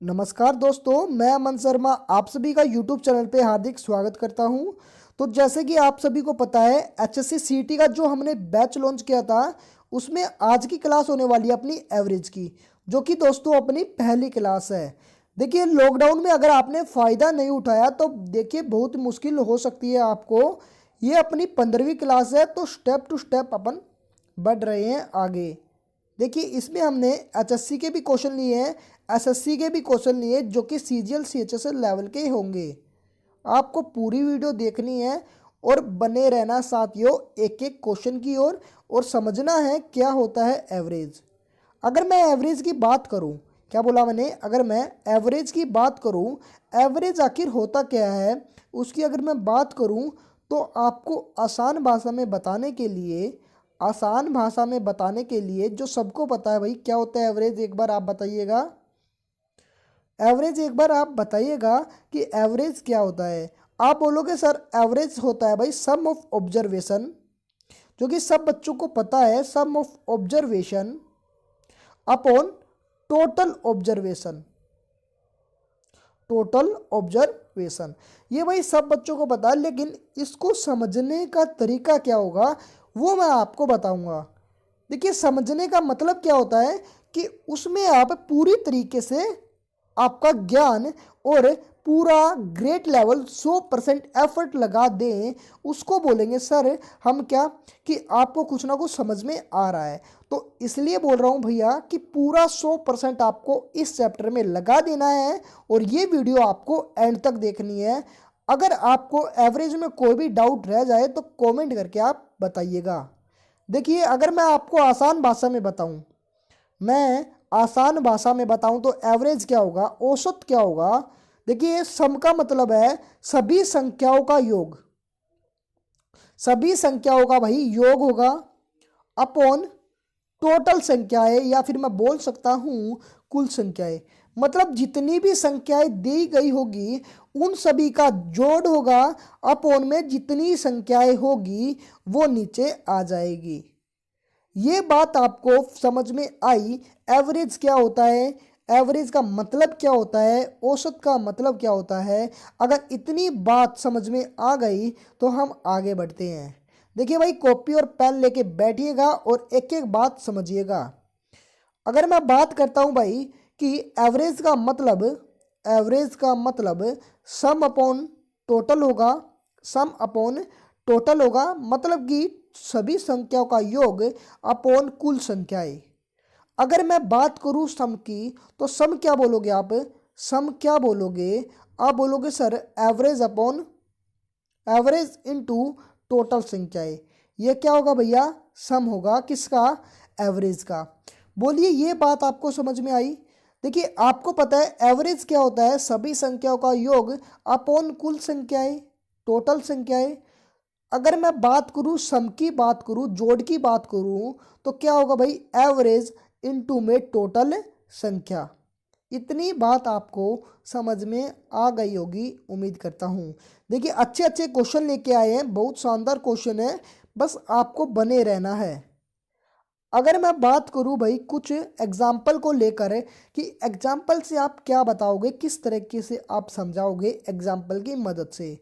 नमस्कार दोस्तों, मैं अमन शर्मा आप सभी का यूट्यूब चैनल पे हार्दिक स्वागत करता हूं। तो जैसे कि आप सभी को पता है, एचएससी सीटी का जो हमने बैच लॉन्च किया था, उसमें आज की क्लास होने वाली है अपनी एवरेज की, जो कि दोस्तों अपनी पहली क्लास है। देखिए, लॉकडाउन में अगर आपने फ़ायदा नहीं उठाया तो देखिए बहुत मुश्किल हो सकती है आपको। ये अपनी 15वीं क्लास है, तो स्टेप टू स्टेप अपन बढ़ रहे हैं आगे। देखिए, इसमें हमने एचएससी के भी क्वेश्चन लिए हैं, एसएससी के भी क्वेश्चन लिए, जो कि सीजीएल सीएचएसएल लेवल के होंगे। आपको पूरी वीडियो देखनी है और बने रहना साथियों एक एक क्वेश्चन की ओर, और समझना है क्या होता है एवरेज। अगर मैं एवरेज की बात करूं, क्या बोला मैंने, अगर मैं एवरेज की बात करूं, एवरेज आखिर होता क्या है उसकी अगर मैं बात करूं, तो आपको आसान भाषा में बताने के लिए जो सबको पता है भाई क्या होता है एवरेज, एक बार आप बताइएगा। एवरेज एक बार आप बताइएगा कि एवरेज क्या होता है। आप बोलोगे सर एवरेज होता है भाई सम ऑफ ऑब्जर्वेशन, जो कि सब बच्चों को पता है, sum of observation upon total observation. Total observation ये भाई सब बच्चों को पता है, लेकिन इसको समझने का तरीका क्या होगा वो मैं आपको बताऊंगा। देखिए, समझने का मतलब क्या होता है कि उसमें आप पूरी तरीके से आपका ज्ञान और पूरा ग्रेट लेवल 100% एफर्ट लगा दें, उसको बोलेंगे सर हम क्या, कि आपको कुछ ना कुछ समझ में आ रहा है। तो इसलिए बोल रहा हूँ भैया कि पूरा 100% आपको इस चैप्टर में लगा देना है, और ये वीडियो आपको एंड तक देखनी है। अगर आपको एवरेज में कोई भी डाउट रह जाए तो कमेंट करके आप बताइएगा। देखिए, अगर मैं आपको आसान भाषा में बताऊं, मैं आसान भाषा में बताऊं तो एवरेज क्या होगा, औसत क्या होगा। देखिए, सम का मतलब है सभी संख्याओं का योग, सभी संख्याओं का भाई योग होगा, अपॉन टोटल संख्याएं, या फिर मैं बोल सकता हूं कुल संख्याएं। मतलब जितनी भी संख्याएं दी गई होगी उन सभी का जोड़ होगा, अपॉन में जितनी संख्याएं होगी वो नीचे आ जाएगी। ये बात आपको समझ में आई। एवरेज क्या होता है, एवरेज का मतलब क्या होता है, औसत का मतलब क्या होता है। अगर इतनी बात समझ में आ गई तो हम आगे बढ़ते हैं। देखिए भाई, कॉपी और पेन लेके बैठिएगा और एक एक बात समझिएगा। अगर मैं बात करता हूँ भाई कि एवरेज का मतलब सम अपॉन टोटल होगा, सम अपॉन टोटल होगा, मतलब कि सभी संख्याओं का योग अपॉन कुल संख्याएं। अगर मैं बात करूँ सम की, तो सम क्या बोलोगे आप, सम क्या बोलोगे, आप बोलोगे sir average upon average into total संख्याएं। ये क्या होगा भैया, सम होगा किसका, एवरेज का। बोलिए, ये बात आपको समझ में आई। देखिए, आपको पता है एवरेज क्या होता है, सभी संख्याओं का योग अपॉन कुल संख्याएं, टोटल संख्याएं। अगर मैं बात करूँ सम की बात करूँ, जोड़ की बात करूँ, तो क्या होगा भाई, एवरेज इनटू में टोटल संख्या। इतनी बात आपको समझ में आ गई होगी, उम्मीद करता हूँ। देखिए, अच्छे अच्छे क्वेश्चन लेके आए हैं, बहुत शानदार क्वेश्चन है, बस आपको बने रहना है। अगर मैं बात करूँ भाई कुछ एग्जाम्पल को लेकर, कि एग्जाम्पल से आप क्या बताओगे, किस तरीके से आप समझाओगे एग्जाम्पल की मदद से,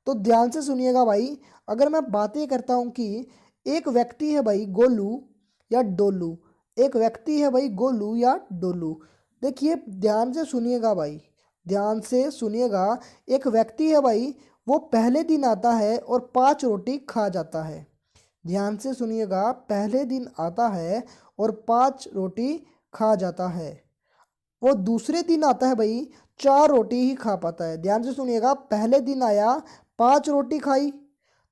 तो ध्यान से सुनिएगा भाई। अगर मैं बातें करता हूँ कि एक व्यक्ति है भाई गोलू या डोलू, एक व्यक्ति है भाई गोलू या डोलू। देखिए, ध्यान से सुनिएगा भाई, ध्यान से सुनिएगा। एक व्यक्ति है भाई, वो पहले दिन आता है और 5 रोटी खा जाता है। ध्यान से सुनिएगा, पहले दिन आता है और 5 रोटी खा जाता है। वो दूसरे दिन आता है भाई, 4 रोटी ही खा पाता है। ध्यान से सुनिएगा, पहले दिन आया 5 रोटी खाई,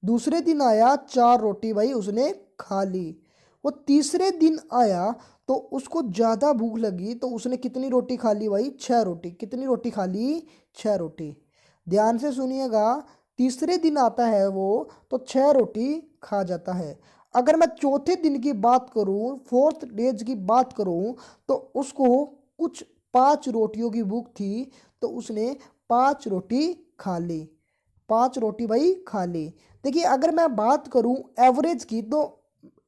दूसरे दिन आया 4 रोटी भाई उसने खा ली। वो तीसरे दिन आया तो उसको ज़्यादा भूख लगी, तो उसने कितनी रोटी खा ली भाई, 6 रोटी। कितनी रोटी खा ली, 6 रोटी। ध्यान से सुनिएगा, तीसरे दिन आता है वो, तो 6 रोटी खा जाता है। अगर मैं चौथे दिन की बात करूं, फोर्थ डेज की बात करूं, तो उसको कुछ 5 रोटियों की भूख थी, तो उसने 5 रोटी खा ली, 5 रोटी भाई खा ली। देखिए, अगर मैं बात करूं एवरेज की, तो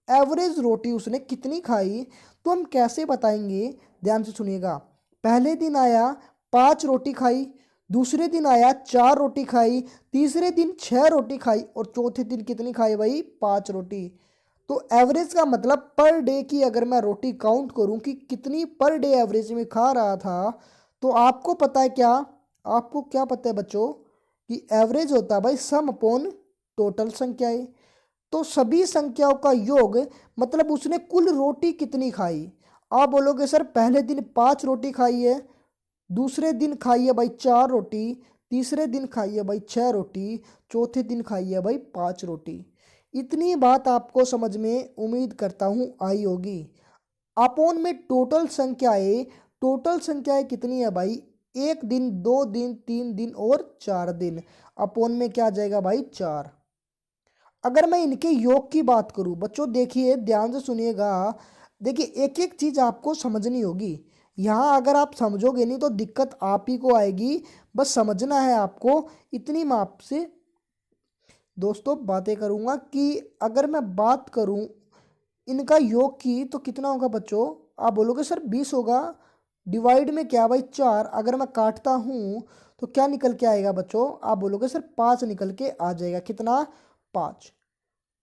एवरेज रोटी उसने कितनी खाई, तो हम कैसे बताएंगे, ध्यान से सुनिएगा। पहले दिन आया 5 रोटी खाई, दूसरे दिन आया 4 रोटी खाई, तीसरे दिन 6 रोटी खाई और चौथे दिन कितनी खाई भाई? 5 रोटी। तो एवरेज का मतलब पर डे की अगर मैं रोटी काउंट करूं कि कितनी पर डे एवरेज में खा रहा था, तो आपको पता है क्या? आपको क्या पता है बच्चों कि एवरेज होता है भाई सम अपॉन टोटल संख्याएं। तो सभी संख्याओं का योग मतलब उसने कुल रोटी कितनी खाई। आप बोलोगे सर पहले दिन 5 रोटी खाई है, दूसरे दिन खाई है भाई 4 रोटी, तीसरे दिन खाई है भाई 6 रोटी, चौथे दिन खाई है भाई 5 रोटी। इतनी बात आपको समझ में उम्मीद करता हूँ आई होगी। अपोन में टोटल संख्याएं कितनी है भाई? 1 दिन, 2 दिन, 3 दिन और 4 दिन। अपोन में क्या आ जाएगा भाई? 4। अगर मैं इनके योग की बात करूं बच्चों, देखिए ध्यान से सुनिएगा। देखिए एक एक चीज आपको समझनी होगी। यहाँ अगर आप समझोगे नहीं तो दिक्कत आप ही को आएगी। बस समझना है आपको। इतनी मैं आपसे दोस्तों बातें करूंगा कि अगर मैं बात करूं इनका योग की तो कितना होगा बच्चों? आप बोलोगे सर 20 होगा। डिवाइड में क्या भाई? 4। अगर मैं काटता हूं तो क्या निकल के आएगा बच्चों? आप बोलोगे सर 5 निकल के आ जाएगा। कितना? 5।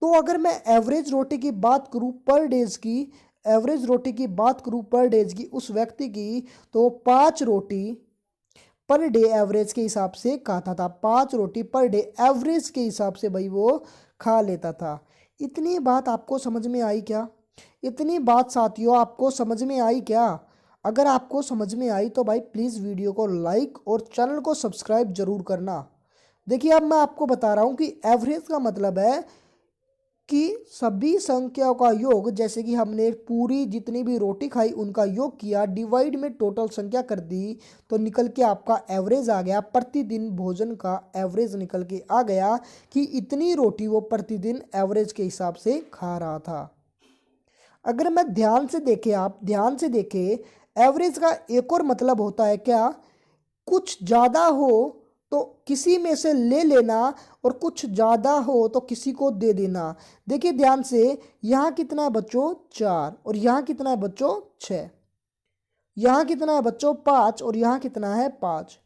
तो अगर मैं एवरेज रोटी की बात करूं पर डेज की, एवरेज रोटी की बात करूं पर डेज की उस व्यक्ति की, तो 5 रोटी पर डे एवरेज के हिसाब से खाता था। 5 रोटी पर डे एवरेज के हिसाब से भाई वो खा लेता था। इतनी बात आपको समझ में आई क्या? इतनी बात साथियों आपको समझ में आई क्या? अगर आपको समझ में आई तो भाई प्लीज़ वीडियो को लाइक और चैनल को सब्सक्राइब जरूर करना। देखिए अब मैं आपको बता रहा हूँ कि एवरेज का मतलब है कि सभी संख्याओं का योग, जैसे कि हमने पूरी जितनी भी रोटी खाई उनका योग किया, डिवाइड में टोटल संख्या कर दी, तो निकल के आपका एवरेज आ गया। प्रतिदिन भोजन का एवरेज निकल के आ गया कि इतनी रोटी वो प्रतिदिन एवरेज के हिसाब से खा रहा था। अगर मैं ध्यान से देखे, आप ध्यान से देखे, एवरेज का एक और मतलब होता है क्या? कुछ ज़्यादा हो तो किसी में से ले लेना और कुछ ज़्यादा हो तो किसी को दे देना। देखिए ध्यान से, यहाँ कितना है बच्चों? 4। और यहाँ कितना है बच्चों? 6। यहाँ कितना है बच्चों? 5। और यहाँ कितना है? 5।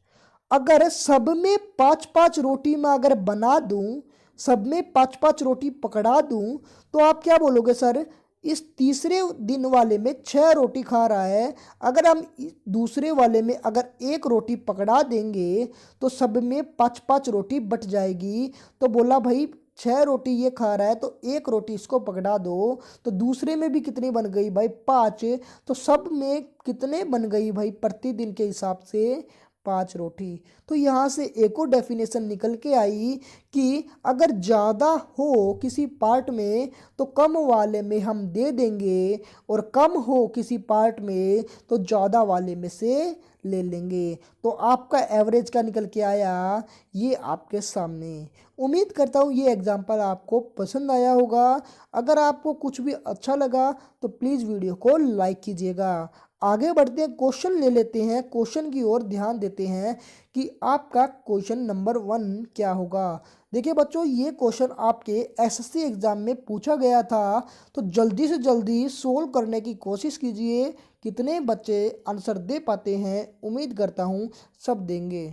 अगर सब में 5-5 रोटी मैं अगर बना दूं, सब में 5-5 रोटी पकड़ा दूं, तो आप क्या बोलोगे सर? इस तीसरे दिन वाले में 6 रोटी खा रहा है। अगर हम दूसरे वाले में अगर 1 रोटी पकड़ा देंगे तो सब में 5-5 रोटी बट जाएगी। तो बोला भाई 6 रोटी ये खा रहा है तो 1 रोटी इसको पकड़ा दो। तो दूसरे में भी कितनी बन गई भाई? 5। तो सब में कितने बन गई भाई प्रतिदिन के हिसाब से? 5 रोटी। तो यहाँ से एक और डेफिनेशन निकल के आई कि अगर ज़्यादा हो किसी पार्ट में तो कम वाले में हम दे देंगे, और कम हो किसी पार्ट में तो ज़्यादा वाले में से ले लेंगे। तो आपका एवरेज का निकल के आया ये आपके सामने। उम्मीद करता हूँ ये एग्जाम्पल आपको पसंद आया होगा। अगर आपको कुछ भी अच्छा लगा तो प्लीज़ वीडियो को लाइक कीजिएगा। आगे बढ़ते हैं, क्वेश्चन ले लेते हैं, क्वेश्चन की ओर ध्यान देते हैं कि आपका क्वेश्चन नंबर 1 क्या होगा। देखिए बच्चों ये क्वेश्चन आपके एसएससी एग्जाम में पूछा गया था, तो जल्दी से जल्दी सोल्व करने की कोशिश कीजिए। कितने बच्चे आंसर दे पाते हैं? उम्मीद करता हूँ सब देंगे।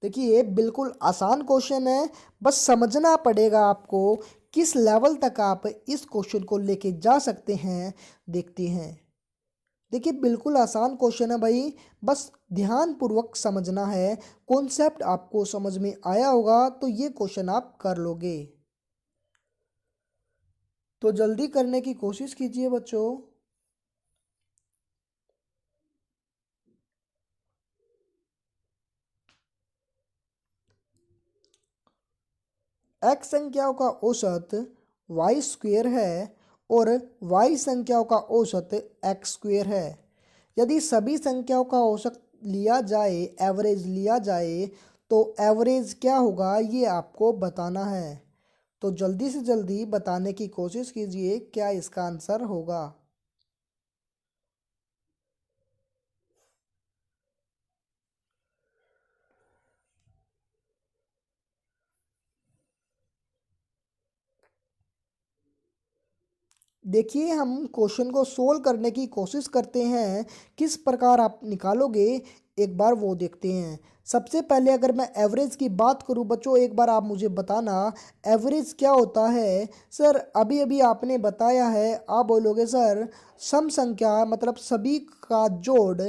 देखिए बिल्कुल आसान क्वेश्चन है, बस समझना पड़ेगा आपको किस लेवल तक आप इस क्वेश्चन को लेके जा सकते हैं। देखते हैं। देखिए बिल्कुल आसान क्वेश्चन है भाई, बस ध्यान पूर्वक समझना है। कॉन्सेप्ट आपको समझ में आया होगा तो ये क्वेश्चन आप कर लोगे। तो जल्दी करने की कोशिश कीजिए बच्चों। एक्स संख्याओं का औसत वाई स्क्वेयर है और वाई संख्याओं का औसत एक्स स्क्वेयर है। यदि सभी संख्याओं का औसत लिया जाए, एवरेज लिया जाए, तो एवरेज क्या होगा ये आपको बताना है। तो जल्दी से जल्दी बताने की कोशिश कीजिए क्या इसका आंसर होगा। देखिए हम क्वेश्चन को सोल्व करने की कोशिश करते हैं, किस प्रकार आप निकालोगे एक बार वो देखते हैं। सबसे पहले अगर मैं एवरेज की बात करूं बच्चों, एक बार आप मुझे बताना एवरेज क्या होता है। सर अभी अभी आपने बताया है, आप बोलोगे सर सम संख्या मतलब सभी का जोड़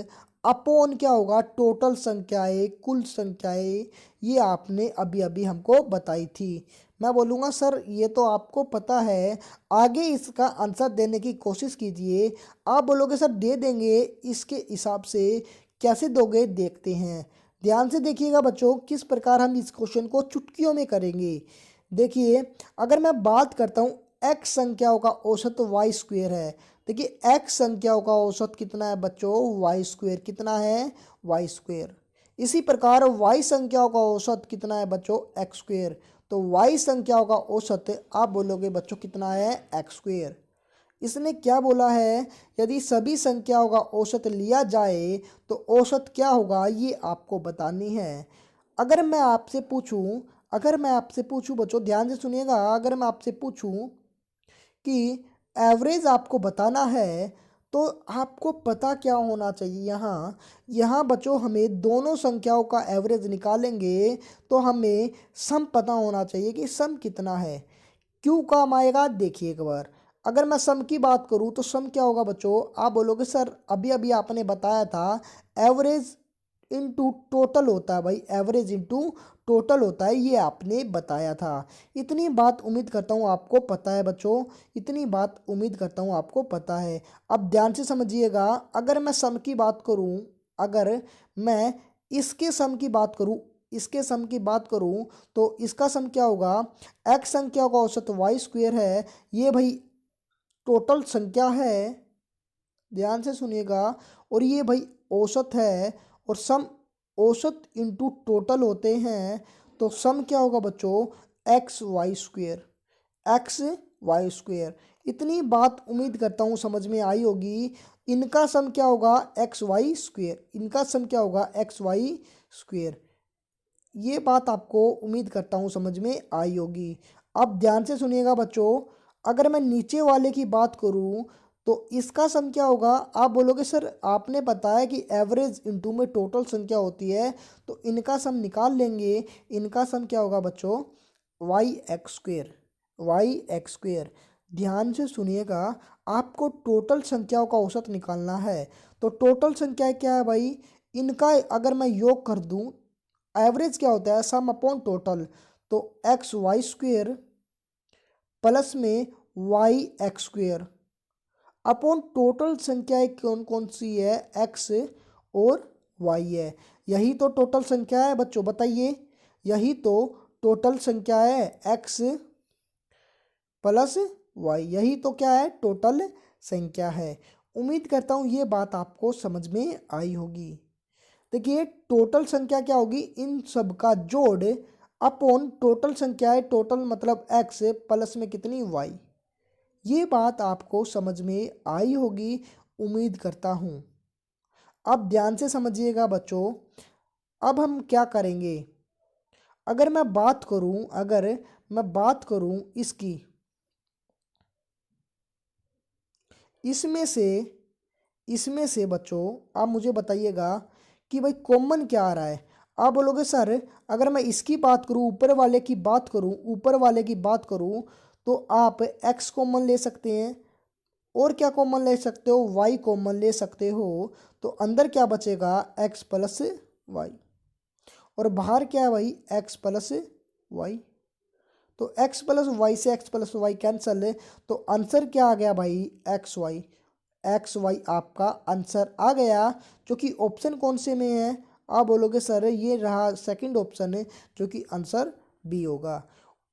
अपोन क्या होगा टोटल संख्याएं, कुल संख्याएं। ये आपने अभी अभी हमको बताई थी। मैं बोलूँगा सर ये तो आपको पता है, आगे इसका आंसर देने की कोशिश कीजिए। आप बोलोगे सर दे देंगे, इसके हिसाब से कैसे दोगे देखते हैं। ध्यान से देखिएगा बच्चों, किस प्रकार हम इस क्वेश्चन को चुटकियों में करेंगे। देखिए अगर मैं बात करता हूँ एक्स संख्याओं का औसत वाई स्क्वेयर है। देखिए एक्स संख्याओं का औसत कितना है बच्चों, वाई स्क्वेयर कितना है, वाई स्क्वेयर। इसी प्रकार वाई संख्याओं का औसत कितना है बच्चों, एक्स स्क्वेयर। तो वाई संख्याओं का औसत आप बोलोगे बच्चों कितना है, एक्स स्क्वेयर। इसने क्या बोला है, यदि सभी संख्याओं का औसत लिया जाए तो औसत क्या होगा ये आपको बतानी है। अगर मैं आपसे पूछूं, बच्चों ध्यान से सुनिएगा, अगर मैं आपसे पूछूं कि एवरेज आपको बताना है तो आपको पता क्या होना चाहिए। यहाँ बच्चों हमें दोनों संख्याओं का एवरेज निकालेंगे तो हमें सम पता होना चाहिए कि सम कितना है। क्यों काम आएगा देखिए एक बार। अगर मैं सम की बात करूँ तो सम क्या होगा बच्चों, आप बोलोगे सर अभी अभी आपने बताया था एवरेज इनटू टोटल होता है भाई, एवरेज इनटू टोटल होता है, ये आपने बताया था। इतनी बात उम्मीद करता हूँ आपको पता है बच्चों, इतनी बात उम्मीद करता हूँ आपको पता है। अब ध्यान से समझिएगा, अगर मैं सम की बात करूँ, अगर मैं इसके सम की बात करूँ, तो इसका सम क्या होगा, एक्स संख्या का औसत वाई स्क्वेयर है, ये भाई टोटल संख्या है, ध्यान से सुनिएगा, और ये भाई औसत है, और सम औसत इंटू टोटल होते हैं, तो सम क्या होगा बच्चों, x y square, x y square. इतनी बात उम्मीद करता हूँ समझ में आई होगी। इनका सम क्या होगा, एक्स वाई स्क्वेयर, इनका सम क्या होगा, एक्स वाई स्क्वेयर। ये बात आपको उम्मीद करता हूँ समझ में आई होगी। अब ध्यान से सुनिएगा बच्चों, अगर मैं नीचे वाले की बात करूँ तो इसका सम क्या होगा। आप बोलोगे सर आपने बताया कि एवरेज इंटू में टोटल संख्या होती है, तो इनका सम निकाल लेंगे। इनका सम क्या होगा बच्चों, y x square, y x square. ध्यान से सुनिएगा, आपको टोटल संख्याओं का औसत निकालना है। तो टोटल संख्या क्या है भाई, इनका अगर मैं योग कर दूं, एवरेज क्या होता है, सम अपॉन टोटल। तो एक्स वाई स्क्वेयर प्लस में y x square upon total संख्याएं कौन कौन सी है, एक्स और वाई है। यही तो टोटल संख्या है बच्चों, बताइए, यही तो टोटल संख्या है, एक्स प्लस वाई, यही तो क्या है, टोटल संख्या है। उम्मीद करता हूँ ये बात आपको समझ में आई होगी। देखिए टोटल संख्या क्या होगी, इन सब का जोड़ अपॉन टोटल संख्या है, टोटल मतलब एक्स प्लस में कितनी, वाई। ये बात आपको समझ में आई होगी उम्मीद करता हूँ। अब ध्यान से समझिएगा बच्चों, अब हम क्या करेंगे। अगर मैं बात करूँ इसकी, इसमें से बच्चों आप मुझे बताइएगा कि भाई कॉमन क्या आ रहा है। आप बोलोगे सर अगर मैं इसकी बात करूँ, ऊपर वाले की बात करूँ तो आप एक्स कॉमन ले सकते हैं, और क्या कॉमन ले सकते हो, वाई कॉमन ले सकते हो। तो अंदर क्या बचेगा, एक्स प्लस वाई, और बाहर क्या है भाई, एक्स प्लस वाई। तो एक्स प्लस वाई से एक्स प्लस वाई कैंसल है, तो आंसर क्या आ गया भाई, एक्स वाई। एक्स वाई आपका आंसर आ गया, जो कि ऑप्शन कौन से में है। आप बोलोगे सर ये रहा सेकंड ऑप्शन है, जो कि आंसर बी होगा।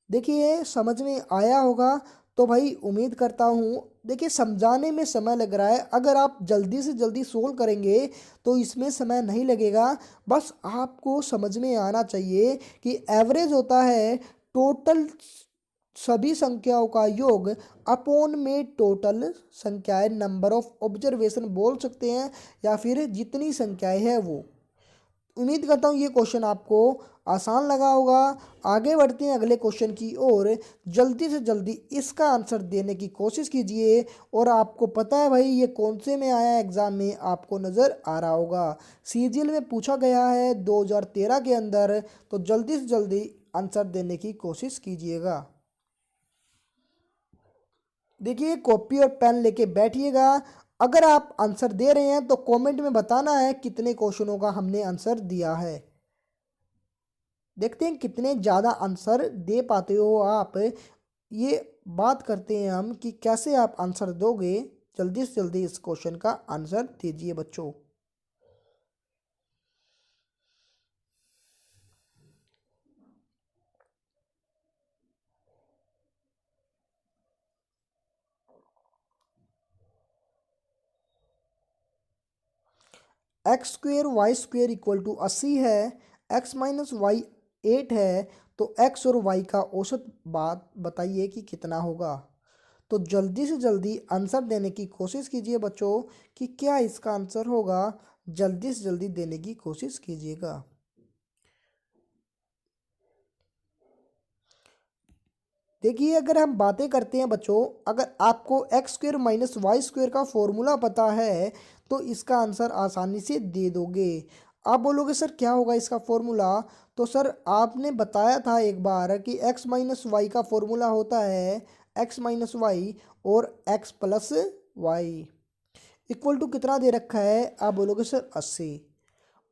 देखिए समझ में आया होगा, तो भाई उम्मीद करता हूँ। देखिए समझाने में समय लग रहा है, अगर आप जल्दी से जल्दी सोल्व करेंगे तो इसमें समय नहीं लगेगा। बस आपको समझ में आना चाहिए कि एवरेज होता है टोटल सभी संख्याओं का योग अपोन में टोटल संख्याएं, नंबर ऑफ ऑब्जर्वेशन बोल सकते हैं, या फिर जितनी संख्याएं हैं वो। उम्मीद करता हूँ ये क्वेश्चन आपको आसान लगा होगा। आगे बढ़ते हैं अगले क्वेश्चन की ओर। जल्दी से जल्दी इसका आंसर देने की कोशिश कीजिए। और आपको पता है भाई ये कौन से में आया एग्ज़ाम में, आपको नज़र आ रहा होगा, सीजीएल में पूछा गया है 2013 के अंदर। तो जल्दी से जल्दी आंसर देने की कोशिश कीजिएगा। देखिए कॉपी और पेन लेके बैठिएगा। अगर आप आंसर दे रहे हैं तो कमेंट में बताना है कितने क्वेश्चनों का हमने आंसर दिया है। देखते हैं कितने ज़्यादा आंसर दे पाते हो आप। ये बात करते हैं हम कि कैसे आप आंसर दोगे। जल्दी से जल्दी इस क्वेश्चन का आंसर दीजिए बच्चों। X square y square equal to 80 है। एक्स माइनस वाई 8 है। तो एक्स और वाई का औसत बात बताइए कि कितना होगा। तो जल्दी से जल्दी आंसर देने की कोशिश कीजिए बच्चों कि क्या इसका आंसर होगा। जल्दी से जल्दी देने की कोशिश कीजिएगा। देखिए अगर हम बातें करते हैं बच्चों, अगर आपको x square minus y square का फॉर्मूला पता है तो इसका आंसर आसानी से दे दोगे। आप बोलोगे सर क्या होगा इसका फॉर्मूला। तो सर आपने बताया था एक बार कि एक्स माइनस वाई का फॉर्मूला होता है एक्स माइनस वाई और x plus y equal to कितना दे रखा है। आप बोलोगे सर 80।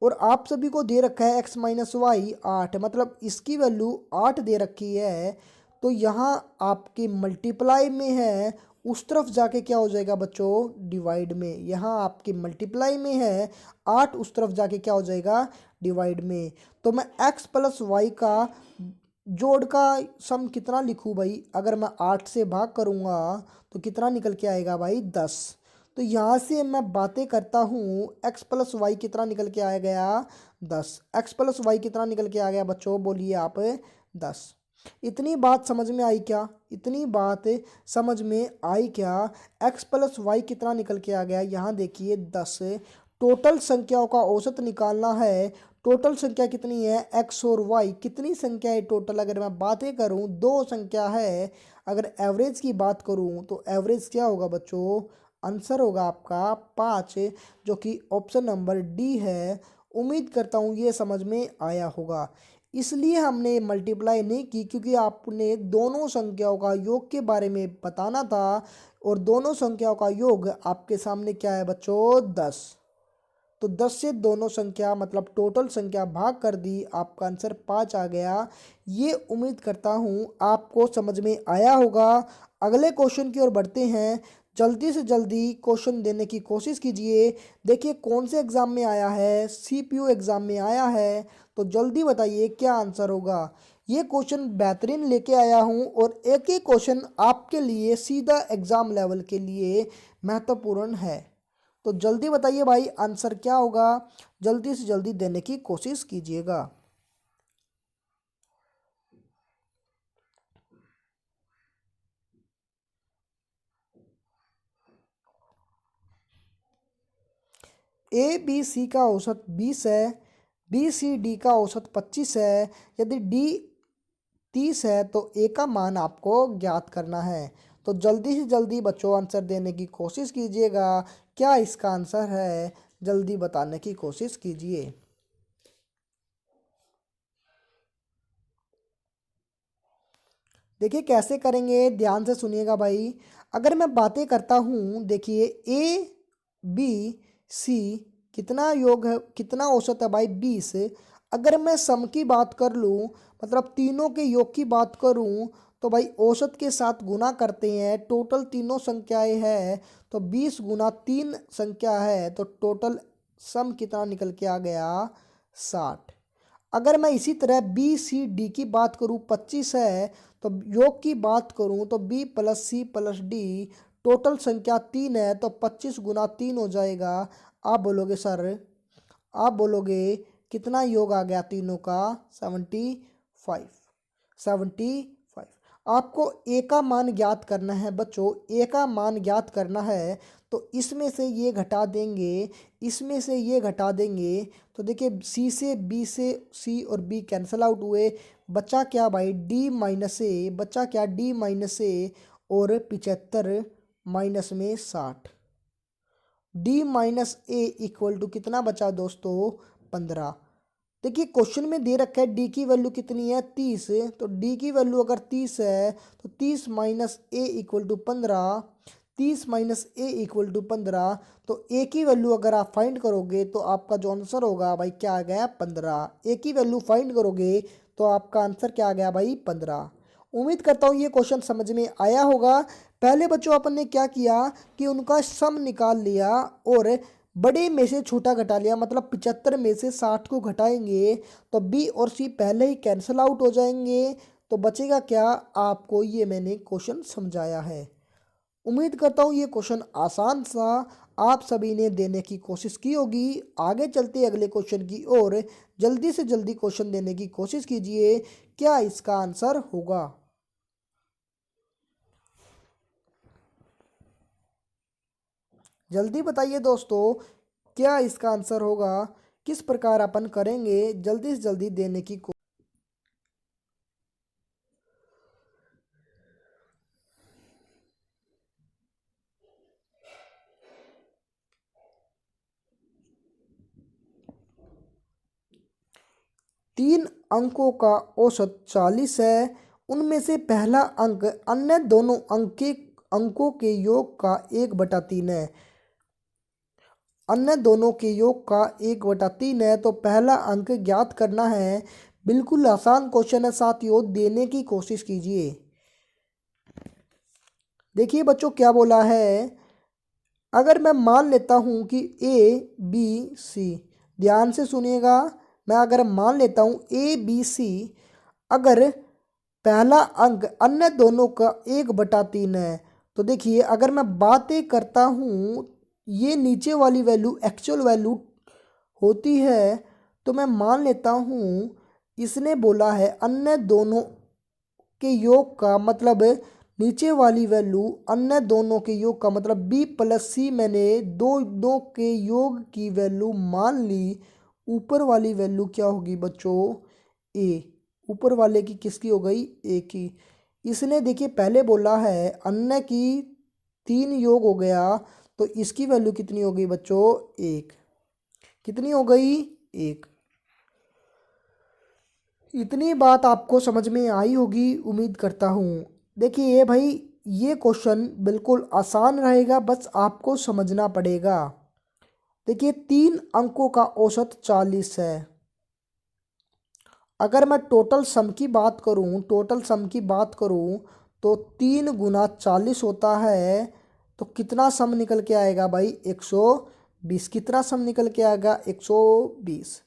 और आप सभी को दे रखा है एक्स माइनस वाई 8, मतलब इसकी वैल्यू 8 दे रखी है। तो यहाँ आपके मल्टीप्लाई में है, उस तरफ जाके क्या हो जाएगा बच्चों, डिवाइड में। यहाँ आपके मल्टीप्लाई में है 8, उस तरफ जाके क्या हो जाएगा, डिवाइड में। तो मैं एक्स प्लस वाई का जोड़ का सम कितना लिखूँ भाई। अगर मैं 8 से भाग करूँगा तो कितना निकल के आएगा भाई, 10। तो यहाँ से मैं बातें करता हूँ एक्स प्लस वाई कितना निकल के आ गया, 10। एक्स प्लस वाई कितना निकल के आ गया बच्चों, बोलिए आप, 10। इतनी बात समझ में आई क्या, इतनी बात समझ में आई क्या। एक्स प्लस वाई कितना निकल के आ गया, यहाँ देखिए 10। टोटल संख्याओं का औसत निकालना है। टोटल संख्या कितनी है, एक्स और वाई कितनी संख्या है टोटल। अगर मैं बातें करूँ दो संख्या है। अगर एवरेज की बात करूँ तो एवरेज क्या होगा बच्चों, आंसर होगा आपका 5, जो कि ऑप्शन नंबर डी है। उम्मीद करता हूँ ये समझ में आया होगा। इसलिए हमने मल्टीप्लाई नहीं की क्योंकि आपने दोनों संख्याओं का योग के बारे में बताना था। और दोनों संख्याओं का योग आपके सामने क्या है बच्चों, 10। तो 10 से दोनों संख्या मतलब टोटल संख्या भाग कर दी, आपका आंसर 5 आ गया। ये उम्मीद करता हूँ आपको समझ में आया होगा। अगले क्वेश्चन की ओर बढ़ते हैं। जल्दी से जल्दी क्वेश्चन देने की कोशिश कीजिए। देखिए कौन से एग्ज़ाम में आया है, सीपीयू एग्ज़ाम में आया है। तो जल्दी बताइए क्या आंसर होगा। ये क्वेश्चन बेहतरीन लेके आया हूँ और एक ही क्वेश्चन आपके लिए सीधा एग्ज़ाम लेवल के लिए महत्वपूर्ण है। तो जल्दी बताइए भाई आंसर क्या होगा। जल्दी से जल्दी देने की कोशिश कीजिएगा। ए बी सी का औसत 20 है। बी सी डी का औसत 25 है। यदि डी 30 है तो ए का मान आपको ज्ञात करना है। तो जल्दी से जल्दी बच्चों आंसर देने की कोशिश कीजिएगा। क्या इसका आंसर है, जल्दी बताने की कोशिश कीजिए। देखिए कैसे करेंगे, ध्यान से सुनिएगा भाई। अगर मैं बातें करता हूँ, देखिए ए बी सी कितना योग है, कितना औसत है भाई, 20। अगर मैं सम की बात कर लूँ, मतलब तीनों के योग की बात करूँ, तो भाई औसत के साथ गुना करते हैं। टोटल तीनों संख्याएं हैं तो 20 गुना 3 संख्या है, तो टोटल सम कितना निकल के आ गया, 60। अगर मैं इसी तरह बी सी डी की बात करूँ, 25 है। तो योग की बात करूँ तो b plus c plus d, total संख्या 3 है तो 25 गुना 3 हो जाएगा। आप बोलोगे सर, आप बोलोगे कितना योग आ गया तीनों का, 75। 75 आपको ए का मान ज्ञात करना है बच्चों। ए का मान ज्ञात करना है तो इसमें से ये घटा देंगे, इसमें से ये घटा देंगे, तो देखिए सी से बी से सी और बी कैंसिल आउट हुए, बचा क्या भाई डी माइनस ए, बचा क्या डी माइनस ए और 75 माइनस में 60, d minus a equal to कितना बचा दोस्तों 15। देखिए क्वेश्चन में दे रखा है डी की वैल्यू कितनी है 30, तो डी की वैल्यू अगर 30 है तो 30 minus a equal to 15, 30 minus a equal to 15, तो ए की वैल्यू अगर आप फाइंड करोगे तो आपका जो आंसर होगा भाई क्या आ गया 15। ए की वैल्यू फाइंड करोगे तो आपका आंसर क्या आ गया भाई 15। उम्मीद करता हूँ ये क्वेश्चन समझ में आया होगा। पहले बच्चों अपन ने क्या किया कि उनका सम निकाल लिया और बड़े में से छोटा घटा लिया, मतलब 75 में से 60 को घटाएंगे तो बी और सी पहले ही कैंसिल आउट हो जाएंगे, तो बचेगा क्या, आपको ये मैंने क्वेश्चन समझाया है। उम्मीद करता हूँ ये क्वेश्चन आसान सा आप सभी ने देने की कोशिश की होगी। आगे चलते अगले क्वेश्चन की ओर, जल्दी से जल्दी क्वेश्चन देने की कोशिश कीजिए, क्या इसका आंसर होगा। जल्दी बताइए दोस्तों क्या इसका आंसर होगा, किस प्रकार अपन करेंगे, जल्दी से जल्दी देने की 3 अंकों का औसत 40 है, उनमें से पहला अंक अन्य दोनों अंकों के योग का 1/3 है, अन्य दोनों के योग का 1/3 है, तो पहला अंक ज्ञात करना है। बिल्कुल आसान क्वेश्चन है साथियों, देने की कोशिश कीजिए। देखिए बच्चों क्या बोला है, अगर मैं मान लेता हूँ कि ए बी सी, ध्यान से सुनिएगा, मैं अगर मान लेता हूँ ए बी सी, अगर पहला अंक अन्य दोनों का 1/3 है, तो देखिए अगर मैं बातें करता हूँ ये नीचे वाली वैल्यू एक्चुअल वैल्यू होती है, तो मैं मान लेता हूँ इसने बोला है अन्य दोनों के योग का, मतलब नीचे वाली वैल्यू अन्य दोनों के योग का मतलब बी प्लस सी, मैंने दो के योग की वैल्यू मान ली। ऊपर वाली वैल्यू क्या होगी बच्चों ए, ऊपर वाले की किसकी हो गई ए की। इसने देखिए पहले बोला है अन्य की 3 योग हो गया, तो इसकी वैल्यू कितनी हो गई बच्चों 1, कितनी हो गई 1। इतनी बात आपको समझ में आई होगी उम्मीद करता हूँ। देखिए ये भाई ये क्वेश्चन बिल्कुल आसान रहेगा, बस आपको समझना पड़ेगा। देखिए 3 अंकों का औसत 40 है, अगर मैं टोटल सम की बात करूं, टोटल सम की बात करूं तो 3 गुना 40 होता है, तो कितना सम निकल के आएगा भाई 120, कितना सम निकल के आएगा 120।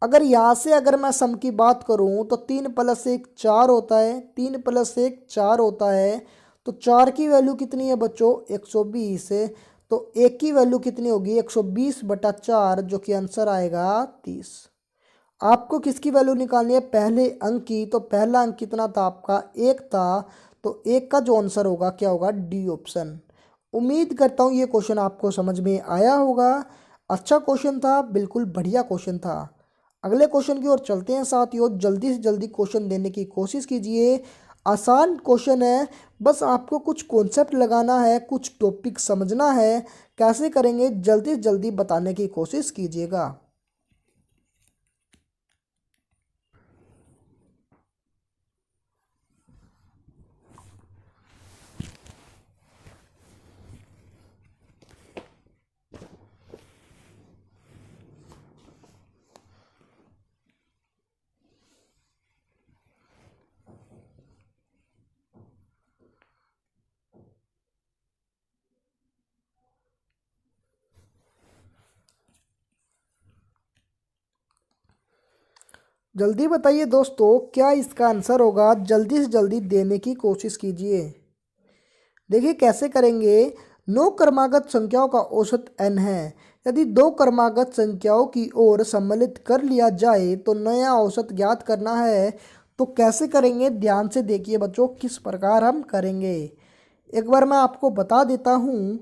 अगर यहाँ से अगर मैं सम की बात करूँ तो 3 + 1 4 होता है, 3 + 1 4 होता है, तो 4 की वैल्यू कितनी है बच्चों 120, तो 1 की वैल्यू कितनी होगी 120/4, जो कि आंसर आएगा 30। आपको किसकी वैल्यू निकालनी है पहले अंक की, तो पहला अंक कितना था आपका 1 था, तो 1 का जो आंसर होगा क्या होगा डी ऑप्शन। उम्मीद करता हूँ ये क्वेश्चन आपको समझ में आया होगा। अच्छा क्वेश्चन था, बिल्कुल बढ़िया क्वेश्चन था। अगले क्वेश्चन की ओर चलते हैं साथियों, जल्दी से जल्दी क्वेश्चन देने की कोशिश कीजिए। आसान क्वेश्चन है, बस आपको कुछ कॉन्सेप्ट लगाना है, कुछ टॉपिक समझना है, कैसे करेंगे जल्दी से जल्दी बताने की कोशिश कीजिएगा। जल्दी बताइए दोस्तों क्या इसका आंसर होगा, जल्दी से जल्दी देने की कोशिश कीजिए। देखिए कैसे करेंगे, 9 क्रमागत संख्याओं का औसत n है, यदि 2 क्रमागत संख्याओं की ओर सम्मिलित कर लिया जाए तो नया औसत ज्ञात करना है। तो कैसे करेंगे ध्यान से देखिए बच्चों, किस प्रकार हम करेंगे। एक बार मैं आपको बता देता हूँ।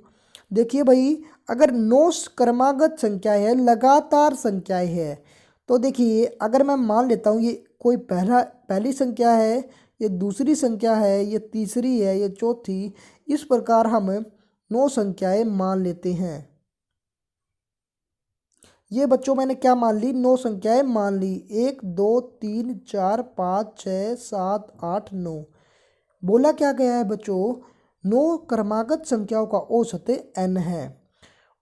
देखिए भाई, अगर 9 क्रमागत संख्याएं है, लगातार संख्याएं है, तो देखिए अगर मैं मान लेता हूँ ये कोई पहली संख्या है, ये दूसरी संख्या है, ये तीसरी है, ये चौथी, इस प्रकार हम 9 संख्याएं मान लेते हैं। ये बच्चों मैंने क्या मान ली? 9 संख्याएं मान ली। 1 2 3 4 5 6 7 8 9। बोला क्या गया है बच्चों? 9 क्रमागत संख्याओं का औसत n है।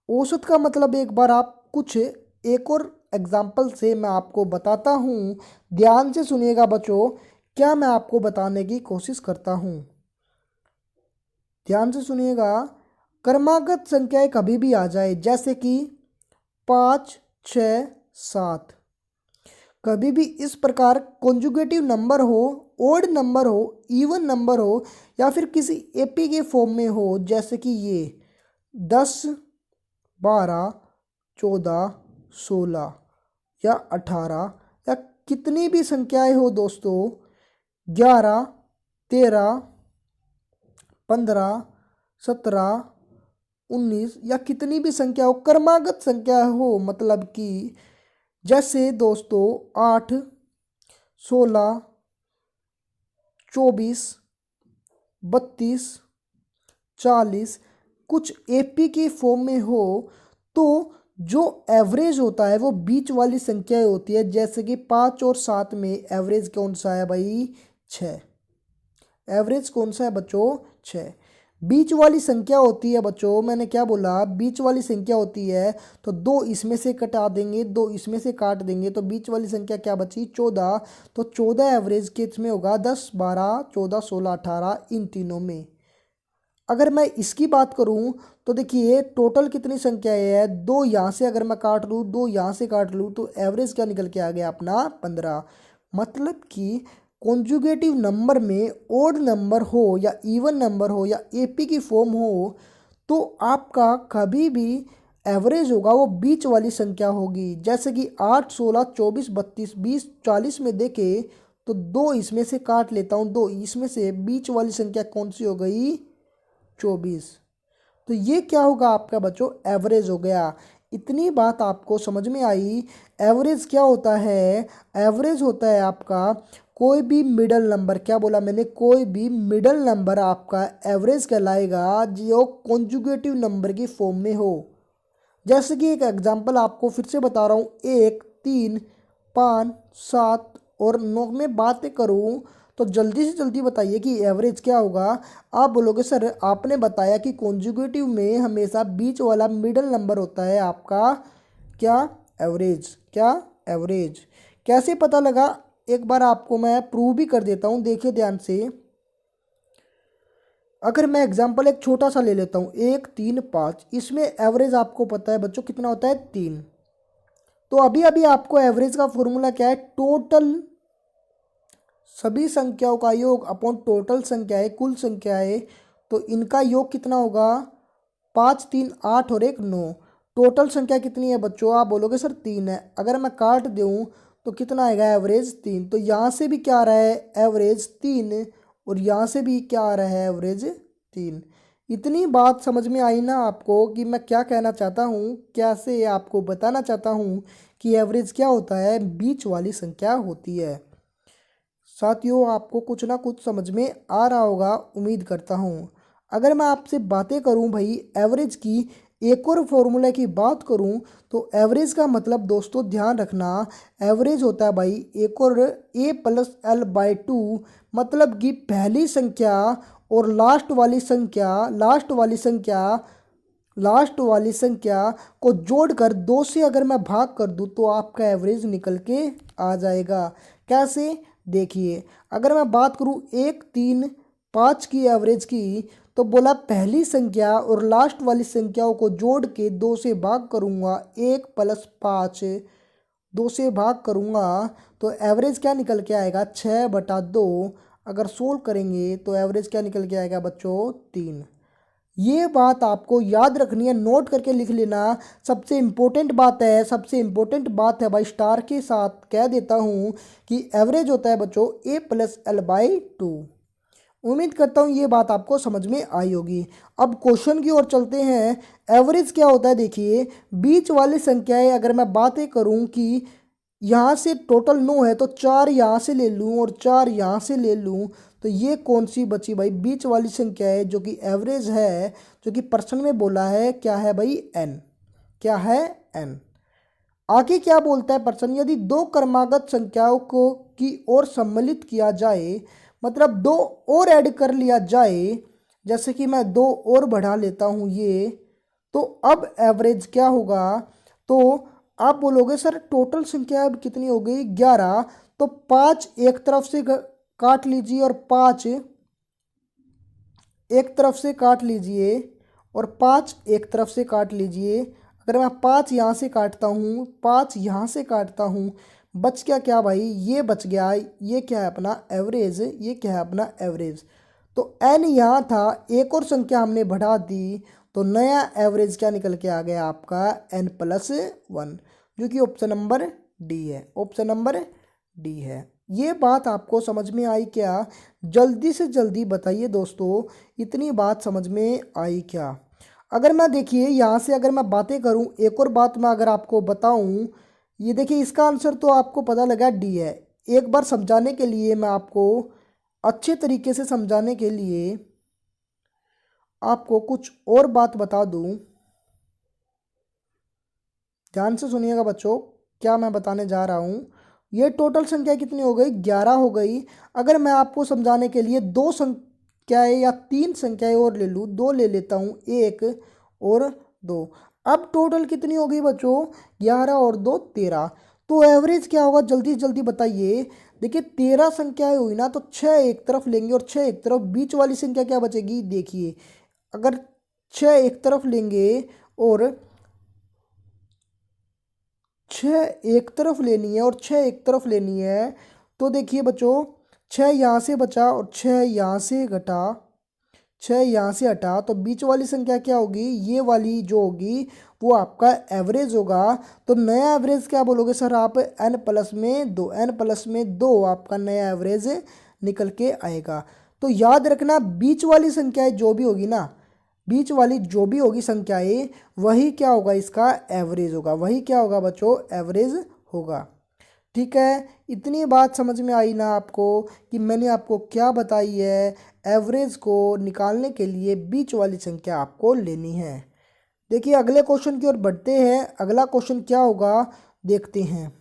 औसत का मतलब एक बार आप कुछ एक और एग्जाम्पल से मैं आपको बताता हूँ। ध्यान से सुनिएगा बच्चों, क्या मैं आपको बताने की कोशिश करता हूँ। ध्यान से सुनिएगा। क्रमागत संख्याएं कभी भी आ जाए, जैसे कि 5 6 7, कभी भी इस प्रकार कॉन्जुगेटिव नंबर हो, ओड नंबर हो, इवन नंबर हो, या फिर किसी एपी के फॉर्म में हो, जैसे कि ये 10 12 14 16 या 18, या कितनी भी संख्याएं हो दोस्तों, 11 13 15 17 19, या कितनी भी संख्या हो, क्रमागत संख्या हो, मतलब कि जैसे दोस्तों 8 16 24 32 40 कुछ एपी के फॉर्म में हो, तो जो एवरेज होता है वो बीच वाली संख्या होती है। जैसे कि 5 और 7 में एवरेज कौन सा है भाई? 6। एवरेज कौन सा है बच्चों? 6। बीच वाली संख्या होती है बच्चों, मैंने क्या बोला? बीच वाली संख्या होती है, तो 2 इसमें से कटा देंगे, 2 इसमें से काट देंगे, तो बीच वाली संख्या क्या बची? 14। तो 14 एवरेज किस में होगा? 10 12 14 16 18, इन तीनों में। अगर मैं इसकी बात करूं तो देखिए टोटल कितनी संख्याएं है? 2 यहाँ से अगर मैं काट लूँ, 2 यहाँ से काट लूँ, तो एवरेज क्या निकल के आ गया अपना? 15। मतलब कि कॉन्जुगेटिव नंबर में ओड नंबर हो या इवन नंबर हो या एपी की फॉर्म हो, तो आपका कभी भी एवरेज होगा वो बीच वाली संख्या होगी। जैसे कि 8 16 24 32 20 40 में देखे, तो 2 इसमें से काट लेता हूँ, 2 इसमें से, बीच वाली संख्या कौन सी हो गई? 24। तो ये क्या होगा आपका बच्चों? एवरेज हो गया। इतनी बात आपको समझ में आई? एवरेज क्या होता है? एवरेज होता है आपका कोई भी मिडल नंबर। क्या बोला मैंने? कोई भी मिडल नंबर आपका एवरेज कहलाएगा जो कॉन्जुगेटिव नंबर की फॉर्म में हो। जैसे कि एक एग्जांपल आपको फिर से बता रहा हूँ, 1 3 5 7 और 9 में बातें करूँ, तो जल्दी से जल्दी बताइए कि एवरेज क्या होगा। आप बोलोगे सर आपने बताया कि कॉन्जुगेटिव में हमेशा बीच वाला मिडल नंबर होता है आपका क्या? एवरेज। क्या? एवरेज। कैसे पता लगा? एक बार आपको मैं प्रूव भी कर देता हूँ, देखिए ध्यान से। अगर मैं एग्जांपल एक छोटा सा ले लेता हूँ, 1 3 5, इसमें एवरेज आपको पता है बच्चों कितना होता है? 3। तो अभी अभी आपको एवरेज का फॉर्मूला क्या है? टोटल सभी संख्याओं का योग अपॉन टोटल संख्याएं, कुल संख्याएं, तो इनका योग कितना होगा? 5 3 8 और 1 9। टोटल संख्या कितनी है बच्चों? आप बोलोगे सर 3 है। अगर मैं काट दूँ तो कितना आएगा? एवरेज 3। तो यहाँ से भी क्या आ रहा है? एवरेज 3। और यहाँ से भी क्या आ रहा है? एवरेज 3। इतनी बात समझ में आई ना आपको कि मैं क्या कहना चाहता हूँ, कैसे आपको बताना चाहता हूँ कि एवरेज क्या होता है? बीच वाली संख्या होती है। साथियों आपको कुछ ना कुछ समझ में आ रहा होगा, उम्मीद करता हूँ। अगर मैं आपसे बातें करूँ भाई एवरेज की, एक और फॉर्मूला की बात करूँ, तो एवरेज का मतलब दोस्तों ध्यान रखना, एवरेज होता है भाई एक और a+l/2। मतलब कि पहली संख्या और लास्ट वाली संख्या को जोड़कर 2 से अगर मैं भाग कर दूं, तो आपका एवरेज निकल के आ जाएगा। कैसे? देखिए, अगर मैं बात करूं 1 3 5 की एवरेज की, तो बोला पहली संख्या और लास्ट वाली संख्याओं को जोड़ के 2 से भाग करूंगा, 1 + 5, 2 से भाग करूंगा, तो एवरेज क्या निकल के आएगा? 6/2। अगर सोल्व करेंगे तो एवरेज क्या निकल के आएगा बच्चों? 3। ये बात आपको याद रखनी है, नोट करके लिख लेना। सबसे इम्पोर्टेंट बात है, सबसे इम्पोर्टेंट बात है भाई, स्टार के साथ कह देता हूँ कि एवरेज होता है बच्चों a+l/2। उम्मीद करता हूँ ये बात आपको समझ में आई होगी। अब क्वेश्चन की ओर चलते हैं। एवरेज क्या होता है देखिए, बीच वाली संख्याएं अगर मैं बातें करूँ कि यहाँ से टोटल 9 है तो 4 यहाँ से ले लूँ और 4 यहाँ से ले लूँ, तो ये कौन सी बची भाई, बीच वाली संख्या है जो कि एवरेज है, जो कि पर्सन में बोला है क्या है भाई, एन। क्या है, एन। आगे क्या बोलता है पर्सन, यदि दो क्रमागत संख्याओं को की ओर सम्मिलित किया जाए, मतलब दो और ऐड कर लिया जाए, जैसे कि मैं दो और बढ़ा लेता हूँ ये, तो अब एवरेज क्या होगा। तो आप बोलोगे सर टोटल संख्या अब कितनी हो गई, 11। तो 5 एक तरफ से काट लीजिए और 5 एक तरफ से काट लीजिए और 5 एक तरफ से काट लीजिए। अगर मैं 5 यहाँ से काटता हूँ, 5 यहाँ से काटता हूँ, बच गया क्या भाई, ये बच गया, ये क्या है अपना एवरेज, ये क्या है अपना एवरेज। तो एन यहाँ था, एक और संख्या हमने बढ़ा दी, तो नया एवरेज क्या निकल के आ गया आपका, n+1, जो कि ऑप्शन नंबर डी है, ऑप्शन नंबर डी है। ये बात आपको समझ में आई क्या, जल्दी से जल्दी बताइए दोस्तों, इतनी बात समझ में आई क्या। अगर मैं देखिए यहाँ से अगर मैं बातें करूँ, एक और बात मैं अगर आपको बताऊँ, ये देखिए इसका आंसर तो आपको पता लगा डी है। एक बार समझाने के लिए मैं आपको अच्छे तरीके से समझाने के लिए आपको कुछ और बात बता दूं, ध्यान से सुनिएगा बच्चों, क्या मैं बताने जा रहा हूं। ये टोटल संख्या कितनी हो गई, 11 हो गई। अगर मैं आपको समझाने के लिए दो संख्याएं या तीन संख्याएं और ले लूँ, दो ले लेता हूँ, 1 और 2, अब टोटल कितनी हो गई बच्चों, 11 और 2 13। तो एवरेज क्या होगा, जल्दी जल्दी बताइए। देखिए 13 संख्याएं हुई ना, तो 6 एक तरफ लेंगे और 6 एक तरफ, बीच वाली संख्या क्या बचेगी देखिए, अगर 6 एक तरफ लेंगे और 6 एक तरफ लेनी है और 6 एक तरफ लेनी है, तो देखिए बच्चों 6 यहाँ से बचा और 6 यहाँ से घटा, 6 यहाँ से हटा, तो बीच वाली संख्या क्या होगी, ये वाली जो होगी वो आपका एवरेज होगा। तो नया एवरेज क्या बोलोगे सर आप, n+2, n+2 आपका नया एवरेज निकल के आएगा। तो याद रखना बीच वाली संख्याएं जो भी होगी ना, बीच वाली जो भी होगी संख्याएं, वही क्या होगा, इसका एवरेज होगा, वही क्या होगा बच्चों, एवरेज होगा। ठीक है, इतनी बात समझ में आई ना आपको कि मैंने आपको क्या बताई है, एवरेज को निकालने के लिए बीच वाली संख्या आपको लेनी है। देखिए अगले क्वेश्चन की ओर बढ़ते हैं, अगला क्वेश्चन क्या होगा देखते हैं,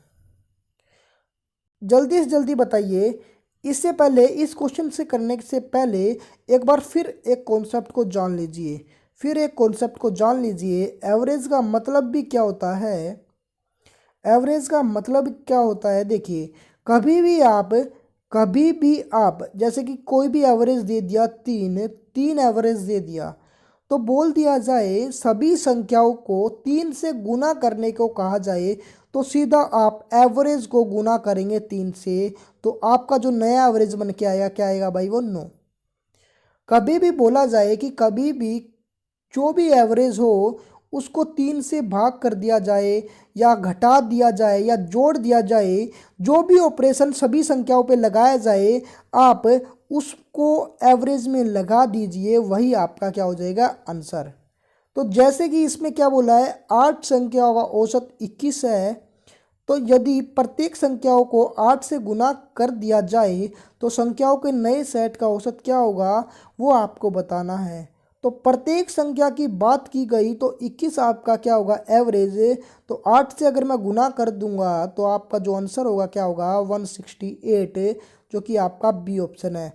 जल्दी से जल्दी बताइए। इससे पहले इस क्वेश्चन से करने से पहले एक बार फिर एक कॉन्सेप्ट को जान लीजिए, फिर एक कॉन्सेप्ट को जान लीजिए। एवरेज का मतलब भी क्या होता है, एवरेज का मतलब क्या होता है देखिए, कभी भी आप जैसे कि कोई भी एवरेज दे दिया, तीन एवरेज दे दिया, तो बोल दिया जाए सभी संख्याओं को 3 से गुना करने को कहा जाए, तो सीधा आप एवरेज को गुना करेंगे 3 से, तो आपका जो नया एवरेज बन के आएगा क्या आएगा भाई, वो 9। कभी भी बोला जाए कि कभी भी जो भी एवरेज हो उसको 3 से भाग कर दिया जाए या घटा दिया जाए या जोड़ दिया जाए, जो भी ऑपरेशन सभी संख्याओं पे लगाया जाए, आप उसको एवरेज में लगा दीजिए, वही आपका क्या हो जाएगा, आंसर। तो जैसे कि इसमें क्या बोला है, 8 संख्याओं का औसत 21 है, तो यदि प्रत्येक संख्याओं को 8 से गुना कर दिया जाए तो संख्याओं के नए सेट का औसत क्या होगा, वो आपको बताना है। तो प्रत्येक संख्या की बात की गई तो 21 आपका क्या होगा, एवरेज। तो 8 से अगर मैं गुना कर दूंगा तो आपका जो आंसर होगा क्या होगा, 168, जो कि आपका बी ऑप्शन है।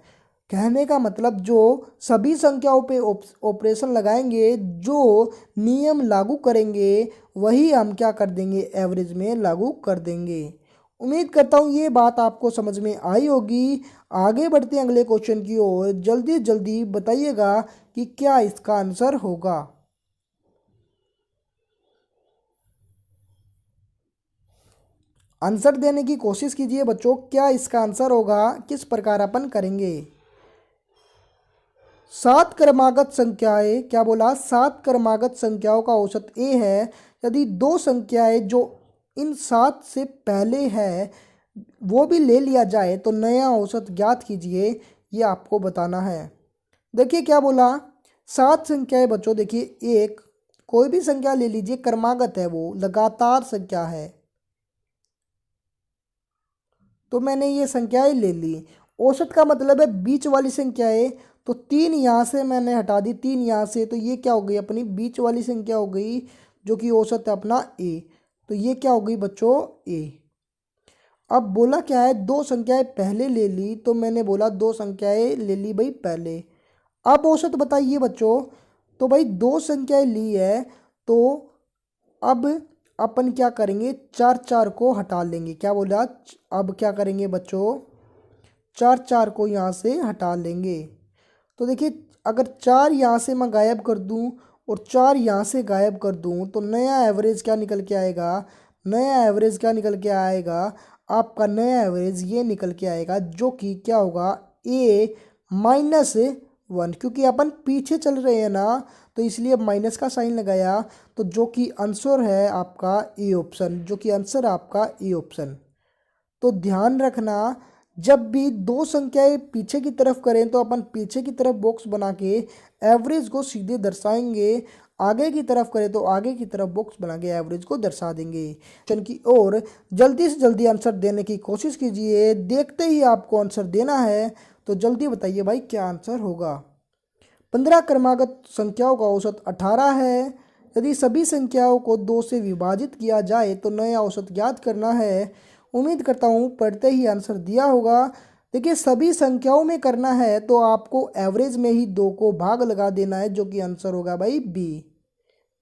कहने का मतलब जो सभी संख्याओं पे ऑपरेशन लगाएंगे, जो नियम लागू करेंगे, वही हम क्या कर देंगे, एवरेज में लागू कर देंगे। उम्मीद करता हूँ ये बात आपको समझ में आई होगी। आगे बढ़ते हैं अगले क्वेश्चन की ओर, जल्दी जल्दी बताइएगा कि क्या इसका आंसर होगा। आंसर देने की कोशिश कीजिए बच्चों, क्या इसका आंसर होगा, किस प्रकार अपन करेंगे। 7 क्रमागत संख्याएं, क्या बोला, 7 क्रमागत संख्याओं का औसत ए है, यदि दो संख्याएं जो इन 7 से पहले है वो भी ले लिया जाए तो नया औसत ज्ञात कीजिए। ये आपको बताना है। देखिए क्या बोला, 7 संख्याएं बच्चों। देखिए एक कोई भी संख्या ले लीजिए, क्रमागत है, वो लगातार संख्या है। तो मैंने ये संख्याएं ले ली। औसत का मतलब है बीच वाली संख्याएं। तो 3 यहाँ से मैंने हटा दी, 3 यहाँ से, तो ये क्या हो गई अपनी बीच वाली संख्या हो गई, जो कि औसत है अपना ए। तो ये क्या हो गई बच्चों ए। अब बोला क्या है, 2 संख्याएं पहले ले ली, तो मैंने बोला 2 संख्याएं ले ली भाई पहले। अब औसत बताइए बच्चों। तो भाई 2 संख्याएं ली है, तो अब अपन क्या करेंगे, 4 4 को हटा लेंगे। क्या बोला, अब क्या करेंगे बच्चों, 4 4 को यहाँ से हटा लेंगे। तो देखिए अगर 4 यहाँ से मैं गायब कर दूँ और 4 यहाँ से गायब कर दूँ, तो नया एवरेज क्या निकल के आएगा, नया एवरेज क्या निकल के आएगा, आपका नया एवरेज ये निकल के आएगा, जो कि क्या होगा ए -1। क्योंकि अपन पीछे चल रहे हैं ना, तो इसलिए माइनस का साइन लगाया। तो जो कि आंसर है आपका ए ऑप्शन, जो कि आंसर आपका ए ऑप्शन। तो ध्यान रखना, जब भी 2 संख्याएं पीछे की तरफ करें तो अपन पीछे की तरफ बॉक्स बना के एवरेज को सीधे दर्शाएंगे, आगे की तरफ करें तो आगे की तरफ बॉक्स बना के एवरेज को दर्शा देंगे। क्वेश्चन की ओर जल्दी से जल्दी आंसर देने की कोशिश कीजिए। देखते ही आपको आंसर देना है, तो जल्दी बताइए भाई क्या आंसर होगा। 15 क्रमागत संख्याओं का औसत 18 है। यदि सभी संख्याओं को 2 से विभाजित किया जाए तो नया औसत ज्ञात करना है। उम्मीद करता हूँ पढ़ते ही आंसर दिया होगा। देखिए सभी संख्याओं में करना है तो आपको एवरेज में ही 2 को भाग लगा देना है, जो कि आंसर होगा भाई बी।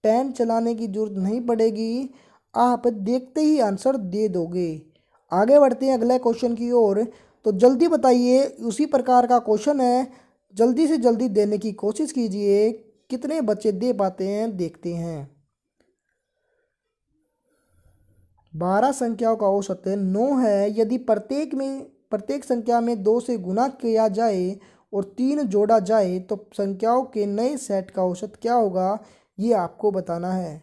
पेन चलाने की जरूरत नहीं पड़ेगी, आप देखते ही आंसर दे दोगे। आगे बढ़ते हैं अगले क्वेश्चन की ओर। तो जल्दी बताइए, उसी प्रकार का क्वेश्चन है, जल्दी से जल्दी देने की कोशिश कीजिए। कितने बच्चे दे पाते हैं देखते हैं। 12 संख्याओं का औसत 9 है। यदि प्रत्येक संख्या में 2 से गुना किया जाए और 3 जोड़ा जाए तो संख्याओं के नए सेट का औसत क्या होगा, ये आपको बताना है।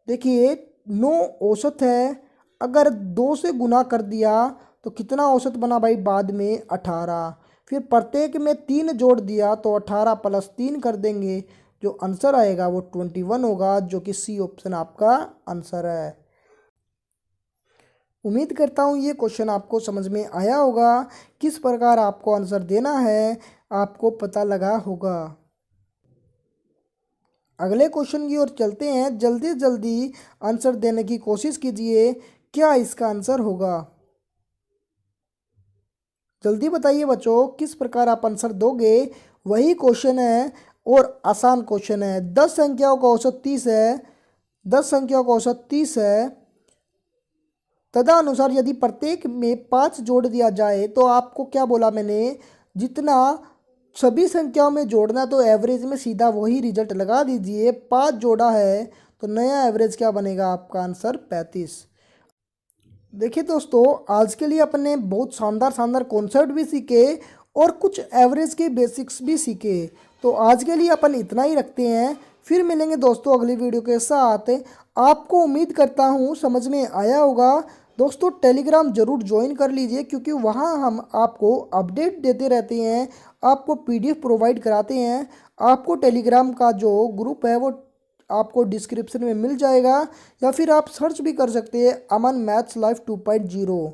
देखिए 9 औसत है, अगर 2 से गुना कर दिया तो कितना औसत बना भाई बाद में 18। फिर प्रत्येक में 3 जोड़ दिया तो 18 + 3 कर देंगे, जो आंसर आएगा वो 21 होगा, जो कि सी ऑप्शन आपका आंसर है। उम्मीद करता हूँ ये क्वेश्चन आपको समझ में आया होगा। किस प्रकार आपको आंसर देना है आपको पता लगा होगा। अगले क्वेश्चन की ओर चलते हैं। जल्दी जल्दी आंसर देने की कोशिश कीजिए, क्या इसका आंसर होगा। जल्दी बताइए बच्चों, किस प्रकार आप आंसर दोगे। वही क्वेश्चन है और आसान क्वेश्चन है। 10 संख्याओं का औसत 30 है। 10 संख्याओं का औसत 30 है। तदनुसार यदि प्रत्येक में 5 जोड़ दिया जाए तो आपको क्या बोला मैंने, जितना सभी संख्याओं में जोड़ना, तो एवरेज में सीधा वही रिजल्ट लगा दीजिए। 5 जोड़ा है तो नया एवरेज क्या बनेगा, आपका आंसर 35। देखिए दोस्तों, आज के लिए अपने बहुत शानदार शानदार कॉन्सेप्ट भी सीखे और कुछ एवरेज के बेसिक्स भी सीखे। तो आज के लिए अपन इतना ही रखते हैं, फिर मिलेंगे दोस्तों अगली वीडियो के साथ। आपको उम्मीद करता हूँ समझ में आया होगा। दोस्तों टेलीग्राम जरूर ज्वाइन कर लीजिए, क्योंकि वहाँ हम आपको अपडेट देते रहते हैं, आपको PDF प्रोवाइड कराते हैं। आपको टेलीग्राम का जो ग्रुप है वो आपको डिस्क्रिप्शन में मिल जाएगा, या फिर आप सर्च भी कर सकते हैं अमन मैथ्स लाइफ 2.0।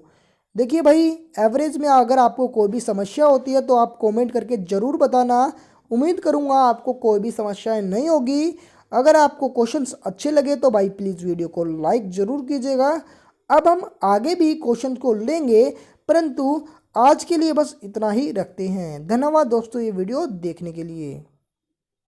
देखिए भाई, एवरेज में अगर आपको कोई भी समस्या होती है तो आप कमेंट करके ज़रूर बताना। उम्मीद करूँगा आपको कोई भी समस्याएं नहीं होगी। अगर आपको क्वेश्चंस अच्छे लगे तो भाई प्लीज़ वीडियो को लाइक ज़रूर कीजिएगा। अब हम आगे भी क्वेश्चन को लेंगे, परंतु आज के लिए बस इतना ही रखते हैं। धन्यवाद दोस्तों ये वीडियो देखने के लिए।